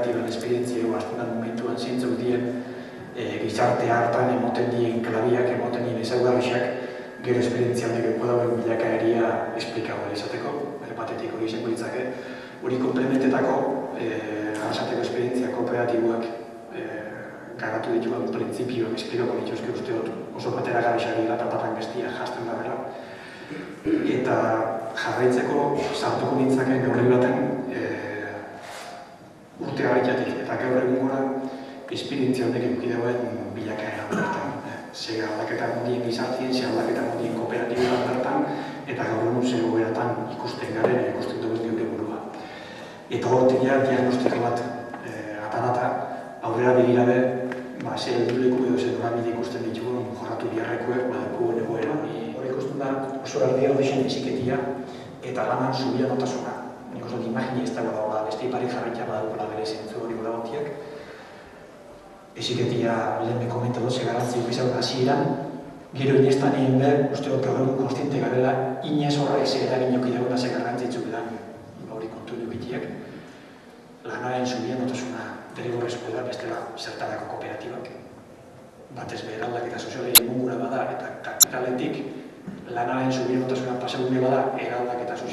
kooperatiban esperientzia hasten da momentuan zeintzuk dien gizarte hartan emoten dien klabiak, emoten dien ezaugarriak gero esperientzia honek eko dauen bilakaeria esplikagoa izateko, batetik hori izango ditzake. Hori komplementetako arrasateko esperientzia kooperatiboak garatu dituen printzipioak esplikako dituzke uste dut oso batera garrixari eta patan bestia jazten da bera. Eta jarraitzeko sartuko nintzake neurri baten urte garritatik eta gaur egun gora esperientzia honek eukidegoen bilakaera bertan. Ze aldaketa modien gizartien, ze aldaketa modien kooperatiboan bertan, eta gaur egun ze goberatan ikusten garen, ikusten dugu geure burua. Eta hortik diagnostiko bat atanata, aurrera begirabe, ze helduleku edo ze norabide ikusten ditugun jorratu biharrekuek, badakuen egoera. Hor ikusten da oso erdiago dixen eziketia eta lanan zubia notasuna. Nik oso imagine ez dago dagoela, beste ipari jarritia badakula bere zentzu hori gula gotiak. Eziketia lehen me komentatu ze garantzi ukizagun hasieran, gero inestan egin behar, uste dut gaur konstiente garela, inez horrek ze eragin joki dagoela ze garrantzitzu edan hori kontu bitiak. Lanaren zubia notasuna derrigorrezko da bestela zertarako kooperatibak. Batez behar aldaketa sozialei emungura bada eta kapitaletik lanaren zubia notasuna pasagune bada eraldaketa sozialei